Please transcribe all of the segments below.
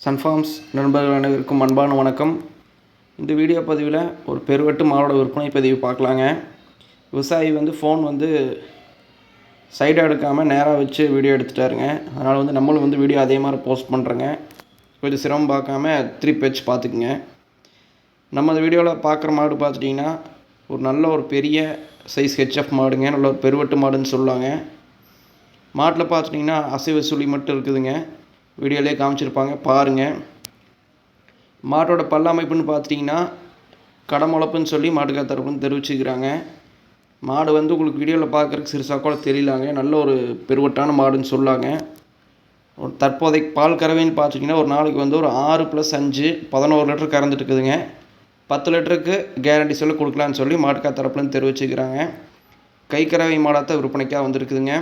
Sunfarms நண்பர்கள் அனைவருக்கும் அன்பான வணக்கம். இந்த வீடியோ பதிவில் ஒரு பெருவெட்டு மாடோட விற்பனை பதிவு பார்க்கலாங்க. விவசாயி ஃபோன் சைடாக எடுக்காமல் நேராக வச்சு வீடியோ எடுத்துட்டாருங்க. அதனால் நம்மளும் வீடியோ அதே மாதிரி போஸ்ட் பண்ணுறேங்க. கொஞ்சம் சிரமம் பார்க்காம திருப்பி வச்சு பார்த்துக்குங்க. நம்ம இந்த வீடியோவில் பார்க்குற மாடு பார்த்துட்டிங்கன்னா ஒரு நல்ல ஒரு பெரிய சைஸ் ஹெச்எஃப் மாடுங்க. நல்ல ஒரு பெருவெட்டு மாடுன்னு சொல்லுவாங்க. மாட்டில் பார்த்துட்டிங்கன்னா அசைவ சுழி மட்டும் இருக்குதுங்க. வீடியோலேயே காமிச்சிருப்பாங்க பாருங்கள். மாட்டோட பல்லமைப்புன்னு பார்த்துட்டிங்கன்னா கடமுளப்புன்னு சொல்லி மாட்டுக்கார தரப்புன்னு தெரிவிச்சுக்கிறாங்க. மாடு உங்களுக்கு வீடியோவில் பார்க்குறதுக்கு சிறுசாக கூட தெரியலாங்க. நல்ல ஒரு பெருவட்டான மாடுன்னு சொல்லாங்க. தற்போதைக்கு பால் கறவைன்னு பார்த்துட்டிங்கன்னா ஒரு நாளைக்கு ஒரு 6 + 5 11 லிட்டர் கறந்துட்டு இருக்குதுங்க. 10 லிட்டருக்கு கேரண்டி சொல்லி கொடுக்கலான்னு சொல்லி மாட்டுக்கார தரப்புலன்னு தெரிவிச்சுக்கிறாங்க. கை கறவை மாடாக விற்பனைக்காக வந்துருக்குதுங்க.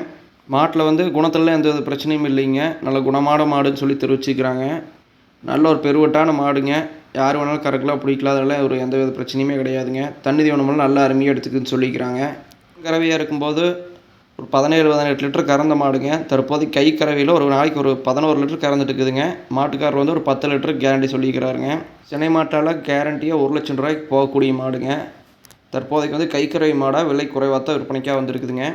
மாட்டில் குணத்தில் எந்த வித பிரச்சனையும் இல்லைங்க. நல்ல குணமான மாடுன்னு சொல்லி தெரிவிச்சுக்கிறாங்க. நல்ல ஒரு பெருவட்டான மாடுங்க. யார் வேணாலும் கறக்கலாம் பிடிக்கலாம். அதெல்லாம் ஒரு எந்த வித பிரச்சனையுமே கிடையாதுங்க. தண்ணி தீவனமெல்லாம் நல்லா அருமையாக எடுத்துக்குன்னு சொல்லிக்கிறாங்க. கறவையாக இருக்கும்போது ஒரு 17-18 லிட்டர் கறந்த மாடுங்க. தற்போது கை கறவையில் ஒரு நாளைக்கு ஒரு 11 லிட்டர் கறந்துட்டு இருக்குதுங்க. மாட்டுக்காரர் ஒரு 10 லிட்டர் கேரண்டி சொல்லிக்கிறாருங்க. சென்னை மாட்டால் கேரண்டியாக 1 லட்சம் ரூபாய்க்கு போகக்கூடிய மாடுங்க. தற்போதைக்கு கை கறவை மாடாக விலை குறைவாக தான் விற்பனைக்காக வந்துருக்குதுங்க.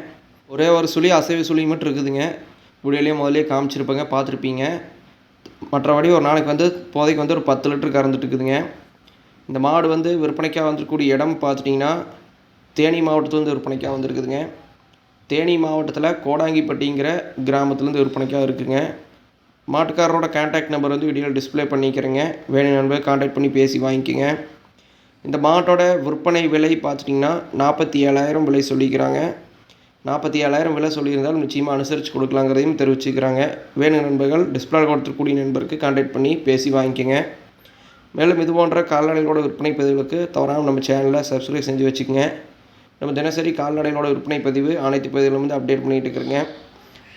ஒரே ஒரு சுழி அசைவ சுழி மட்டும் இருக்குதுங்க. வீடியோலேயே முதலே காமிச்சிருப்பாங்க, பார்த்துருப்பீங்க. மற்றபடி ஒரு நாளைக்கு இப்போதைக்கு ஒரு 10 லிட்டர் கறந்துட்டு இருக்குதுங்க. இந்த மாடு விற்பனைக்காக வந்துருக்கூடிய இடம் பார்த்துட்டிங்கன்னா தேனி மாவட்டத்துலேருந்து விற்பனைக்காக வந்துருக்குதுங்க. தேனி மாவட்டத்தில் கோடாங்கிப்பட்டிங்கிற கிராமத்துலேருந்து விற்பனைக்காக இருக்குதுங்க. மாட்டுக்காரரோட கான்டாக்ட் நம்பர் வீடியோவில் டிஸ்பிளே பண்ணிக்கிறேங்க. வேணும் நண்பர் கான்டாக்ட் பண்ணி பேசி வாங்கிக்கோங்க. இந்த மாட்டோட விற்பனை விலை பார்த்துட்டிங்கன்னா 47,000 விலை சொல்லிக்கிறாங்க. 47,000 விலை சொல்லியிருந்தாலும் நிச்சயமாக அனுசரித்து கொடுக்கலாங்கிறதையும் தெரிவிச்சுக்கிறாங்க. வேணும் நண்பர்கள் டிஸ்பிளே கொடுத்துருக்கூடிய நண்பருக்கு கான்டாக்ட் பண்ணி பேசி வாங்கிக்கோங்க. மேலும் இது போன்ற கால்நடைகளோட விற்பனை பதிவுகளுக்கு தவறாமல் நம்ம சேனலில் சப்ஸ்கிரைப் செஞ்சு வச்சுக்கோங்க. நம்ம தினசரி கால்நடைகளோட விற்பனை பதிவு அனைத்து பதிவுகளும் அப்டேட் பண்ணிகிட்டு இருக்கிறேங்க.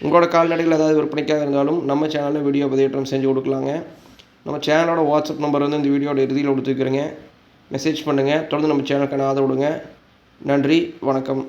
உங்களோட கால்நடைகள் ஏதாவது விற்பனைக்காக இருந்தாலும் நம்ம சேனலில் வீடியோ பதிவேற்றம் செஞ்சு கொடுக்கலாங்க. நம்ம சேனலோட வாட்ஸ்அப் நம்பர் இந்த வீடியோட இறுதியில் கொடுத்துருக்குறேங்க. மெசேஜ் பண்ணுங்கள். தொடர்ந்து நம்ம சேனலுக்கான ஆதரவு கொடுங்க. நன்றி, வணக்கம்.